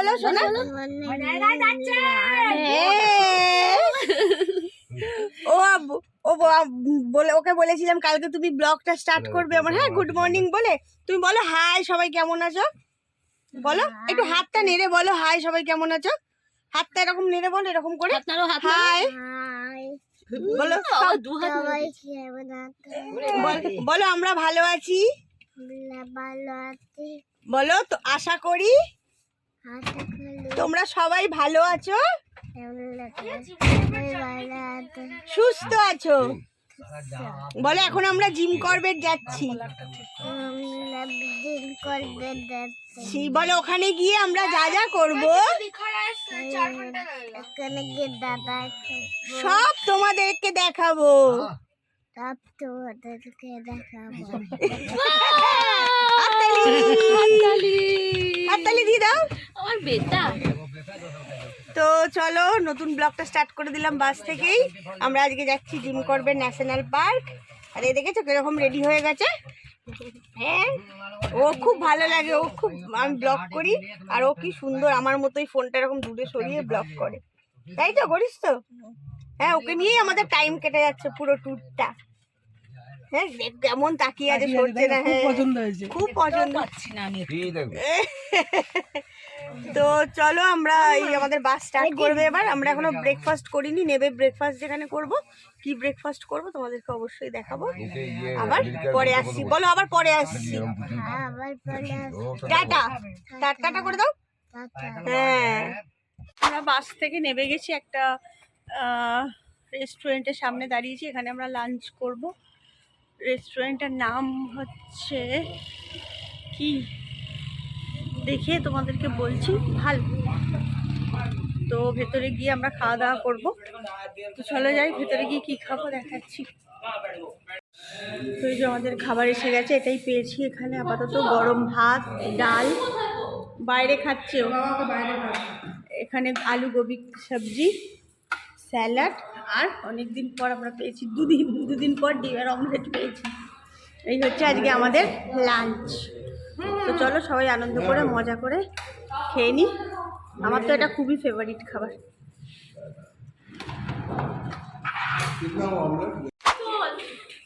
বলো শোনা। ও ও বলে ওকে বলেছিলাম কালকে তুমি ব্লগটা স্টার্ট করবে আমার, হ্যাঁ গুড মর্নিং বলে। তুমি বলো হাই সবাই কেমন আছো, বলো একটু হাতটা নেড়ে বলো হাই সবাই কেমন আছো। হাতটা এরকম নেড়ে বলো, এরকম করে হাই বলো। বলো আমরা ভালো আছি, বলো তো আশা করি তোমরা সবাই ভালো আছো, সুস্থ আছো। বলো এখন আমরা জিম করবেট যাচ্ছি, বলো ওখানে গিয়ে আমরা যা যা করবো সব তোমাদেরকে দেখাবো। হাততালি দিয়ে দাও আমার বেটা। তো চলো নতুন ব্লগটা স্টার্ট করে দিলাম বাস থেকেই। আমরা আজকে যাচ্ছি জিম করবেট ন্যাশনাল পার্ক। আর এই দেখেছো কিরকম রেডি হয়ে গেছে। হ্যাঁ ও খুব ভালো লাগে, ও খুব, আমি ব্লগ করি আর ও কি সুন্দর আমার মতোই ফোনটা এরকম দূরে সরিয়ে ব্লগ করে, তাই তো করিস তো। হ্যাঁ ওকে নিয়েই আমাদের টাইম কেটে যাচ্ছে পুরো ট্যুরটা। হ্যাঁ কেমন তাকিয়ে আছে, সরছে না। হ্যাঁ খুব পছন্দ হচ্ছে না আমি। তো চলো আমরা এই আমাদের বাস স্টার্ট করবে এবার। আমরা এখনো ব্রেকফাস্ট করিনি, নেবে ব্রেকফাস্ট যেখানে করব। কি ব্রেকফাস্ট করব তোমাদেরকে অবশ্যই দেখাবো। আবার পরে আসছি, বলো আবার পরে আসছি। টাটা টাটা করে দাও। হ্যাঁ আমরা বাস থেকে নেমে গেছি, একটা রেস্টুরেন্টের সামনে দাঁড়িয়েছি, এখানে আমরা লাঞ্চ করব। রেস্টুরেন্টের নাম হচ্ছে কি দেখে তোমাদেরকে বলছি, ভালো। তো ভেতরে গিয়ে আমরা খাওয়া দাওয়া করবো। তো চলে যাই ভেতরে গিয়ে কি খাবো দেখাচ্ছি। তো এই যে আমাদের খাবার এসে গেছে, এটাই পেয়েছি এখানে আপাতত। গরম ভাত, ডাল, বাইরে খাচ্ছে ও, এখানে আলু গোবি সবজি, স্যালাড, আর অনেকদিন পর আমরা পেয়েছি দুদিন পর ডিমের অমলেট পেয়েছি। এই হচ্ছে আজকে আমাদের লাঞ্চ। তো চলো সবাই আনন্দ করে মজা করে খেয়ে নিই। আমার তো এটা খুবই ফেভারিট খাবার।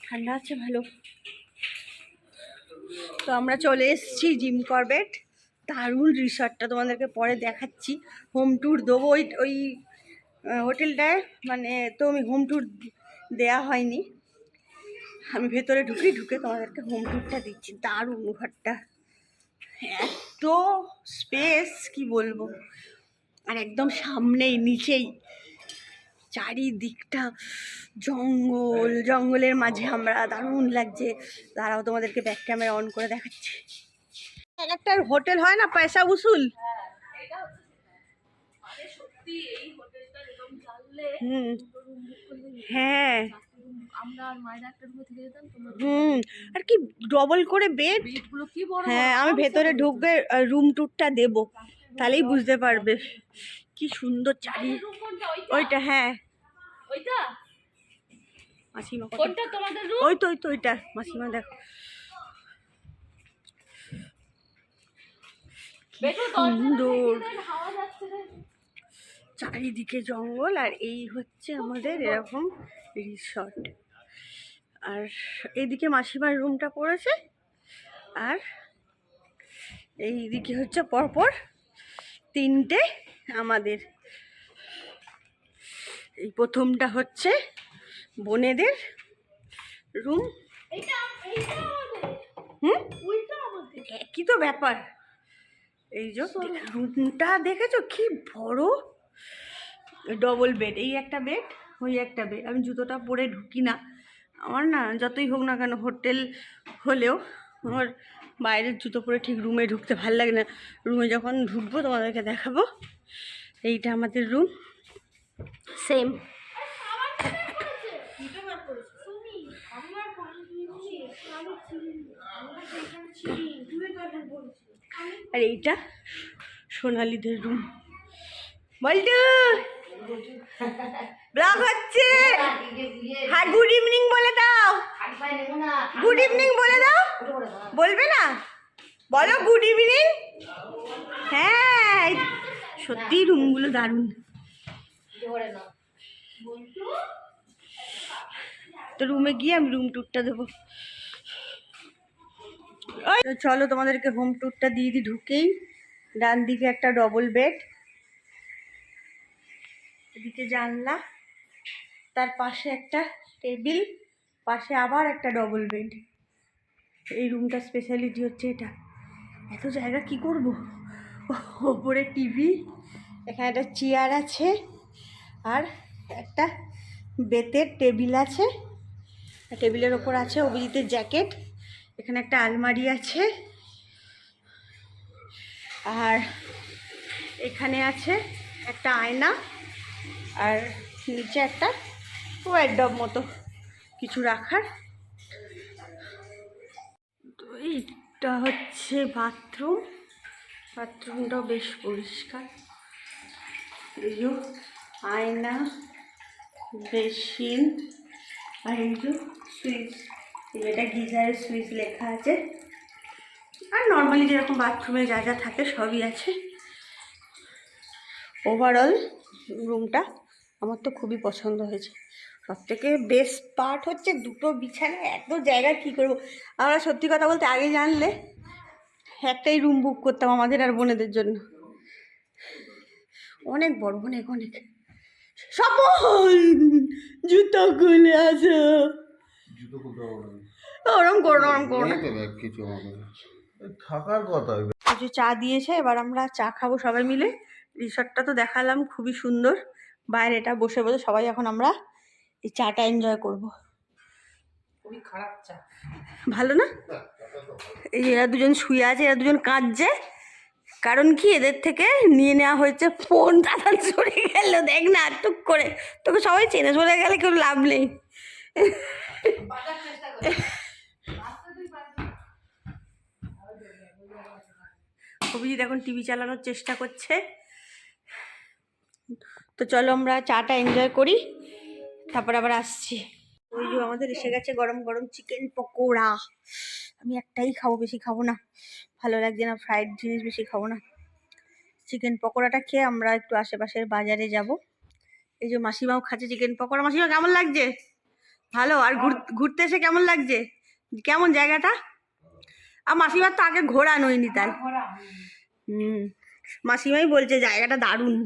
ঠান্ডা আছে ভালো। তো আমরা চলে এসেছি জিম করবেট, দারুণ রিসর্টটা তোমাদেরকে পরে দেখাচ্ছি। হোম ট্যুর দেবো ওই হোটেলটায়, মানে তো আমি হোম ট্যুর দেওয়া হয়নি, আমি ভেতরে ঢুকে তোমাদেরকে হোম ট্যুরটা দিচ্ছি। দারুণ ঘরটা, এত স্পেস কি বলবো। আর একদম সামনেই নিচেই চারিদিকটা জঙ্গলের মাঝে আমরা, দারুণ লাগছে। দাঁড়াও তোমাদেরকে ব্যাক ক্যামেরা অন করে দেখাচ্ছি। এক একটা হোটেল হয় না পয়সা উসুল। হ্যাঁ আর কি ডবল করে বেড। হ্যাঁ আমি ভেতরে ঢুকবে রুম ট্যুরটা দেবো, তাহলেই বুঝতে পারবে কি সুন্দর চারি। ওইটা হ্যাঁ মাসিমা, ওই তো ওইটা মাসিমা দেখো সুন্দর, চারিদিকে জঙ্গল। আর এই হচ্ছে আমাদের এরকম রিসর্ট। আর এইদিকে মাসিমার রুমটা পড়েছে, আর এইদিকে হচ্ছে পরপর তিনটে আমাদের। এই প্রথমটা হচ্ছে বোনেদের রুম। একই তো ব্যাপার। এই যে রুমটা দেখেছো কি বড়, ডবল বেড, এই একটা বেড ওই একটা বেড। আমি জুতোটা পরে ঢুকি না, আমার না যতই হোক না কেন হোটেল হলেও আমার বাইরের জুতো পরে ঠিক রুমে ঢুকতে ভালো লাগে না। রুমে যখন ঢুকবো তোমাদেরকে দেখাবো। এইটা আমাদের রুম, সেম। আর এইটা সোনালীদের রুম। বলটু ব্লগ হচ্ছে, হ্যাঁ গুড ইভিনিং বলে দাও, গুড ইভিনিং বলে দাও। বলবে না, বলো গুড ইভিনিং। হ্যাঁ সত্যি রুমগুলো দারুণ। তো রুমে গিয়ে আমি রুম ট্যুরটা দেবো। চলো তোমাদেরকে হোম ট্যুরটা দিয়ে দিই। ঢুকেই ডান দিকে একটা ডবল বেড, এদিকে জানলা, তার পাশে একটা টেবিল, পাশে আবার একটা ডবল বেড। এই রুমটার স্পেশালিটি হচ্ছে এটা। এত জায়গা কি করব? ওপরে টিভি, এখানে একটা চেয়ার আছে, আর একটা বেতের টেবিল আছে, টেবিলের ওপর আছে অভিজিতের জ্যাকেট, এখানে একটা আলমারি আছে, আর এখানে আছে একটা আয়না, আর নিচে একটা ওয়ার্ডরোব মতো কিছু রাখার। তো এইটা হচ্ছে বাথরুম। বাথরুমটাও বেশ পরিষ্কার। এই যে আয়না, বেসিন, আর এই যে সুইচ, এটা গিজারের সুইচ লেখা আছে, আর নর্মালি যেরকম বাথরুমে যা যা থাকে সবই আছে। ওভারঅল রুমটা আমার তো খুবই পছন্দ হয়েছে। সবথেকে বেস্ট পার্ট হচ্ছে দুটো বিছানা, এত জায়গা কী করবো আমরা। সত্যি কথা বলতে আগে জানলে একটাই রুম বুক করতাম আমাদের আর বোনেদের জন্য। অনেক বড়, অনেক অনেক। সপন জুতো খুলে আসো। ওরম করো, ওরম করো না। থাকার কথা। কিছু চা দিয়েছে, এবার আমরা চা খাবো সবাই মিলে। রিসর্টটা তো দেখালাম, খুবই সুন্দর। বাইরে এটা বসে বসে সবাই এখন আমরা এই চাটা এনজয় করবো। খুবই খারাপ চা, ভালো না? এই যে এরা দুজন শুয়ে আছে, এরা দুজন কাঁদছে। কারণ কি, এদের থেকে নিয়ে নেওয়া হয়েছে ফোন। দাদা সরে গেল, দেখ না টুক করে। তোকে সবাই চেনে, সরে গেলে কেউ লাভ নেই। অভিজিৎ এখন টিভি চালানোর চেষ্টা করছে। তো চলো আমরা চাটা এনজয় করি, তারপর আবার আসছি। ওই যে আমাদের এসে গেছে গরম গরম চিকেন পকোড়া। আমি একটাই খাবো, বেশি খাবো না, ভালো লাগছে না, ফ্রাইড জিনিস বেশি খাবো না। চিকেন পকোড়াটা খেয়ে আমরা একটু আশেপাশের বাজারে যাব। এই যে মাসিমাও খাচ্ছে চিকেন পকোড়া। মাসিমা কেমন লাগছে? ভালো। আর ঘুরতে এসে কেমন লাগছে? কেমন জায়গাটা? আর মাসিমার তো আগে ঘোরা নৈনিতাল। মাসিমাই বলছে জায়গাটা দারুণ।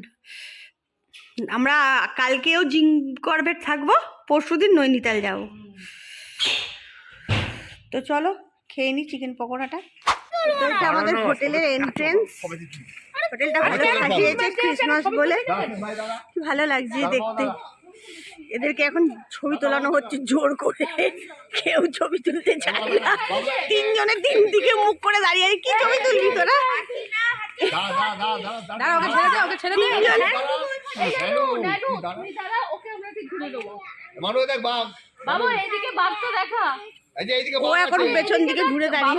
আমরা কালকেও জিম করবেট থাকবো, পরশুদিন নৈনিতাল যাবো। তো চলো খেয়ে নি চিকেন পকোড়াটা। তো এটা আমাদের হোটেলের এন্ট্রেন্স। হোটেলটা ভালো সাজিয়েছে ক্রিসমাস বলে, কি ভালো লাগছে দেখতে। এদেরকে এখন ছবি তোলানো হচ্ছে জোর করে, কেউ ছবি তুলতে চায় না। তিনজনের তিন দিকে মুখ করে দাঁড়িয়ে, কি ছবি তুলবি তোরা? ও এখন পেছন দিকে ঘুরে দাঁড়িয়ে,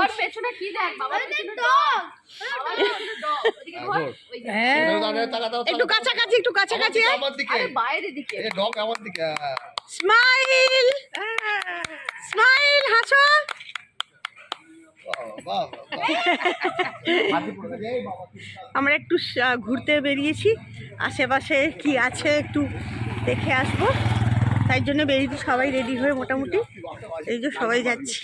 একটু কাছাকাছি, একটু কাছাকাছি। স্মাইল, স্মাইল, হাসো। আমরা একটু ঘুরতে বেরিয়েছি, আশেপাশে কি আছে একটু দেখে আসবো, তাই জন্য বেরিয়েছি। সবাই রেডি হয়ে মোটামুটি এই যে সবাই যাচ্ছি,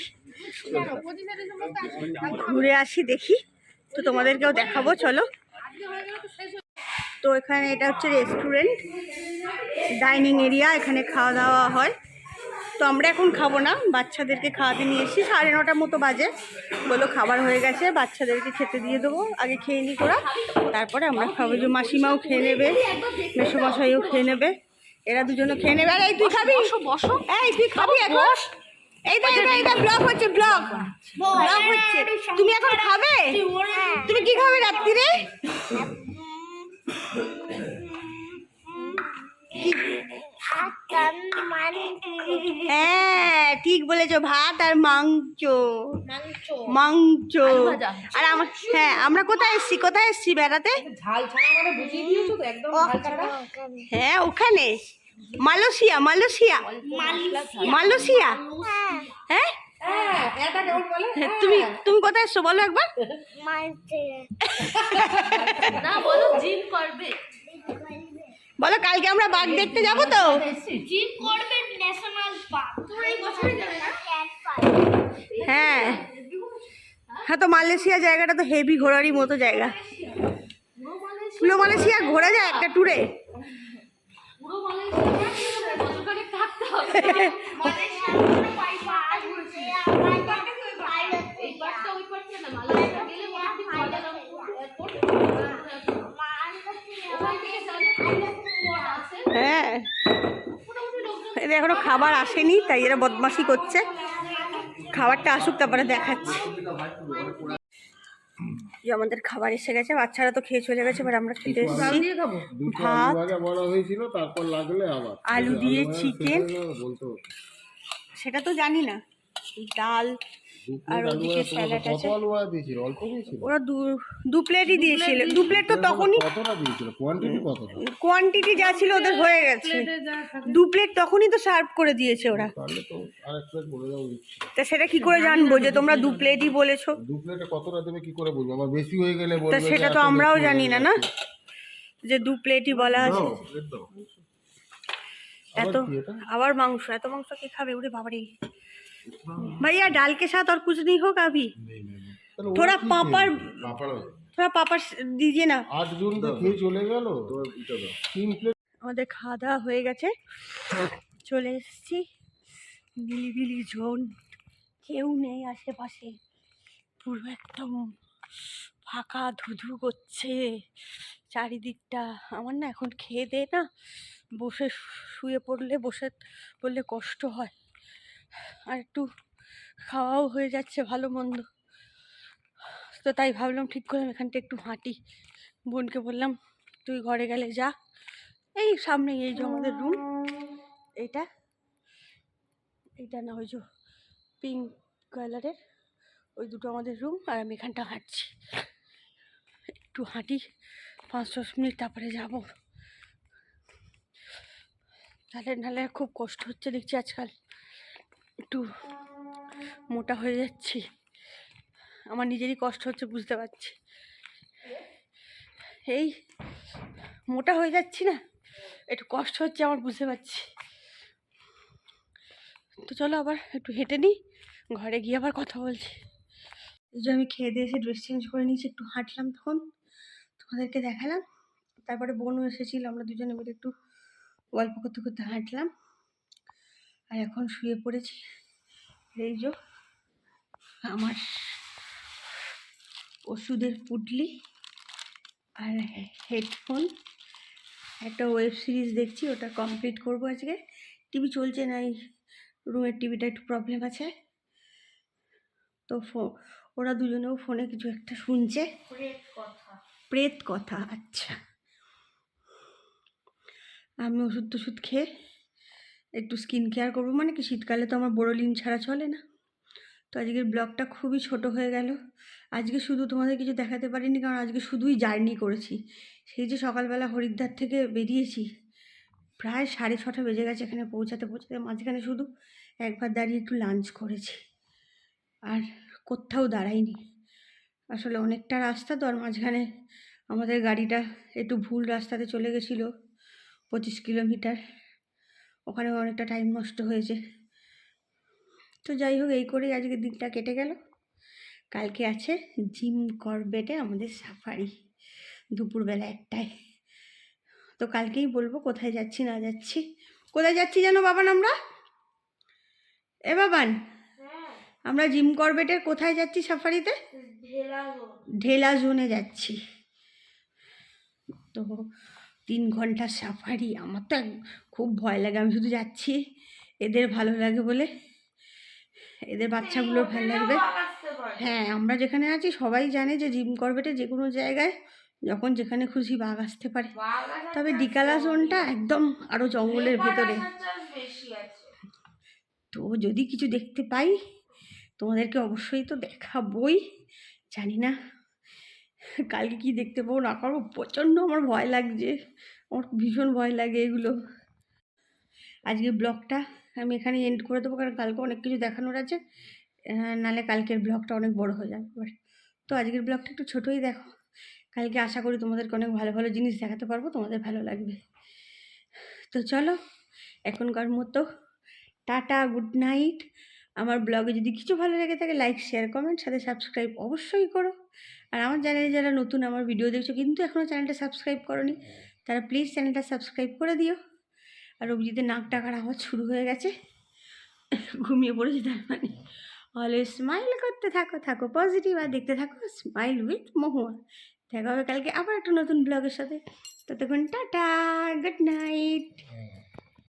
ঘুরে আসি দেখি। তো তোমাদেরকেও দেখাবো, চলো। তো এখানে এটা হচ্ছে রেস্টুরেন্ট, ডাইনিং এরিয়া, এখানে খাওয়া দাওয়া হয়। তো আমরা এখন খাবো না, বাচ্চাদেরকে খাওয়াতে নিয়ে এসেছি। 9:30 মতো বাজে, বলো খাবার হয়ে গেছে, বাচ্চাদেরকে খেতে দিয়ে দেবো। আগে খেয়ে নি তোরা, তারপরে আমরা খাবো। যে মাসিমাও খেয়ে নেবে, মেসোমশাইও খেয়ে নেবে, এরা দুজনও খেয়ে নেবে। আর এই তুই খাবি? এই তুই খাবি এখন? এইটা ব্লগ হচ্ছে, ব্লগ হচ্ছে। তুমি এখন খাবে? তুমি কি খাবে রাত্রিরে? হ্যাঁ ঠিক বলেছো, ভাত আর মাংস। আর আমরা কোথায় এসছি বেড়াতে? হ্যাঁ ওখানে মালয়েশিয়া। হ্যাঁ হ্যাঁ এটা কেমন বলে? তুমি তুমি কোথায় এসছো বলো একবার। না বলো জিম করবে। বলো কালকে আমরা বাঘ দেখতে যাবো তো। জিম করবে ন্যাশনাল পার্ক। তোমরা এই বছরে যাবে না? হ্যাঁ হ্যাঁ, তো মালয়েশিয়া জায়গাটা তো হেভি ঘোরারই মতো জায়গা। পুরো মালয়েশিয়া ঘোরা যায় একটা ট্যুরে। পুরো মালয়েশিয়া কতখানি থাকতে হবে? এই পার্কটা ওই পার্কটা না, মালয়েশিয়া গেলে মোটামুটি কুয়ালালামপুর এয়ারপোর্ট ওখান থেকে তাহলে আইল্যান্ড আছে। হ্যাঁ মোটামুটি লোকজন এদের এখনো খাবার আসেনি, তাই এরা বদমাশি করছে। খাবারটা আসুক তারপরে দেখাচ্ছি। এই আমাদের খাবার এসে গেছে, বাচ্চারা তো খেয়ে চলে গেছে, এবার আমরা খেতে এসেছি। খাবো ভাত, ভাজা বড় হয়েছিল, তারপর লাগলে আবার আলু দিয়ে ভাজা চিকেন, শেষ হয়ে গেলে বলতে হতো। সেটা তো জানি না, ডাল দু আর প্লেট আলু ওদিকে ভাজা, স্যালাড কত আছে। আলু ভাজা দিয়েছিল? অল্প দিয়েছিল? ওরা দু প্লেটই দিয়েছিল। দু প্লেট তো তখনই, কতটা দিয়েছিল? কোয়ান্টিটি কতটা? কোয়ান্টিটি যা ছিল ওদের হয়ে গেছে। যা থাকে। দু প্লেট তখনই তো সার্ভ করে দিয়েছে ওরা। তাহলে তো আরেক প্লেট বলে দাও দিচ্ছি। তা সেটা কি করে জানবো যে তোমরা দু প্লেটই বলেছো? দু প্লেটে কতটা দেবে কি করে বলবো? আবার বেশি হয়ে গেলে তা বলবে যে সেটা তো এত আমরাও বেশি জানি হয়ে না, না গেছে। যে দু প্লেটই বলা আছে। দাও, প্লেট দাও। এত আবার কি এটা? আবার মাংস, এত মাংস কে খাবে? ওরে বাবারে। भैया दाल के साथ और कुछ नहीं होगा अभी? তাহলে ওরা थोड़ा কি पापड़, খেয়ে? পাঁপড় হবে। थोड़ा पापड़ दीजिए ना। 8 জন তো খেয়ে চলে গেল। 3 প্লেট আমাদের খাওয়া দাওয়া হয়ে গেছে, চলে এসেছি। নিলিবিলি জোন, কেউ নেই আশেপাশে, পুরো একদম ফাঁকা, ধুধু করছে চারিদিকটা। আমার না এখন খেয়ে দে না বসে শুয়ে পড়লে, বসে পড়লে কষ্ট হয়, আর একটু খাওয়াও হয়ে যাচ্ছে ভালো মন্দ। তো তাই ভাবলাম, ঠিক করলাম এখানটা একটু হাঁটি। বোনকে বললাম তুই ঘরে গেলে যা, এই সামনেই এই যে আমাদের রুম, এইটা এইটা না ওই যে পিঙ্ক কালারের ওই দুটো আমাদের রুম, আর আমি এখানটা হাঁটছি। একটু হাঁটি 5-10 মিনিট, তারপরে যাব। তাহলে নাহলে খুব কষ্ট হচ্ছে দেখছি আজকাল, একটু মোটা হয়ে যাচ্ছি। আমার নিজেরই কষ্ট হচ্ছে, বুঝতে পারছি। এই মোটা হয়ে যাচ্ছি না, একটু কষ্ট হচ্ছে আমার, বুঝতে পারছি। তো চলো আবার একটু হেঁটে নিই, ঘরে গিয়ে আবার কথা বলছি। এই যে আমি খেয়ে দিয়ে এসে ড্রেস চেঞ্জ করে নিয়েছি, একটু হাঁটলাম, তখন তোমাদেরকে দেখালাম। তারপরে বোনও এসেছিল, আমরা দুজনে মিলে একটু গল্প করতে করতে হাঁটলাম। আর এখন শুয়ে পড়েছি। এই যে আমার ওষুধের পুটলি আর হেডফোন, একটা ওয়েব সিরিজ দেখছি, ওটা কমপ্লিট করব আজকে। টিভি চলছে না, এই রুমের টিভিটা একটু প্রবলেম আছে, তো ওরা দুজনেও ফোনে কিছু একটা শুনছে, প্রেত কথা। আচ্ছা, আমি ওষুধ টষুধ খেয়ে একটু স্কিন কেয়ার করবো, মানে কি শীতকালে তো আমার বোরোলিন ছাড়া চলে না। তো আজকের ব্লগটা খুবই ছোট হয়ে গেল। আজকে শুধু তোমাদের কিছু দেখাতে পারিনি, কারণ আজকে শুধুই জার্নি করেছি। সেই যে সকালবেলা হরিদ্বার থেকে বেরিয়েছি, প্রায় 6:30 বেজে গেছে এখানে পৌঁছাতে পৌঁছাতে। মাঝখানে শুধু একবার দাঁড়িয়ে একটু লাঞ্চ করেছি, আর কোথাও দাঁড়াইনি। আসলে অনেকটা রাস্তা তো, আর মাঝখানে আমাদের গাড়িটা একটু ভুল রাস্তাতে চলে গেছিলো, 25 কিলোমিটার, ওখানে অনেকটা টাইম নষ্ট হয়েছে। তো যাই হোক, এই করেই আজকে দিনটা কেটে গেল। কালকে আছে জিম করবেটে আমাদের সাফারি, দুপুরবেলা 1টায়। তো কালকেই বলবো কোথায় যাচ্ছি না যাচ্ছি। কোথায় যাচ্ছি জানো বাবান আমরা? এ বাবান, আমরা জিম করবেটের কোথায় যাচ্ছি সাফারিতে? ঢেলা জোনে যাচ্ছি। তো 3 ঘন্টার সাফারি। আমার তো খুব ভয় লাগে, আমি শুধু যাচ্ছি এদের ভালো লাগে বলে, এদের বাচ্চাগুলোর ভালো লাগবে। হ্যাঁ, আমরা যেখানে আছি সবাই জানে যে জিম করবেটে যে কোনো জায়গায় যখন যেখানে খুশি বাঘ আসতে পারে। তবে ডিকালা জোনটা একদম আরও জঙ্গলের ভেতরে। তো যদি কিছু দেখতে পাই তোমাদেরকে অবশ্যই তো দেখাবই। জানি না কালকে কি দেখতে পাবো না পাবো, প্রচণ্ড আমার ভয় লাগছে, আমার ভীষণ ভয় লাগে এগুলো। আজকে ব্লগটা আমি এখানে এন্ড করে দেবো, কারণ কালকে অনেক কিছু দেখানোর আছে। নাহলে কালকের ব্লগটা অনেক বড় হয়ে যাবে এবার। তো আজকের ব্লগটা একটু ছোটোই দেখো, কালকে আশা করি তোমাদেরকে অনেক ভালো ভালো জিনিস দেখাতে পারবো, তোমাদের ভালো লাগবে। তো চলো এখনকার মতো টাটা, গুড নাইট। আমার ব্লগে যদি কিছু ভালো লেগে থাকে লাইক শেয়ার কমেন্ট সাথে সাবস্ক্রাইব অবশ্যই করো। আর আমার চ্যানেলে যারা নতুন আমার ভিডিও দেখছো কিন্তু এখনও চ্যানেলটা সাবস্ক্রাইব করোনি, তারা প্লিজ চ্যানেলটা সাবস্ক্রাইব করে দিও। আর অভিজিতের নাক ডাকার আওয়াজ শুরু হয়ে গেছে, ঘুমিয়ে পড়েছে তার মানে। অলওয়েজ স্মাইল করতে থাকো, থাকো পজিটিভ, আর দেখতে থাকো স্মাইল উইথ মহুয়া। দেখা হবে কালকে আবার একটা নতুন ব্লগের সাথে। ততক্ষণ টাটা, গুড নাইট।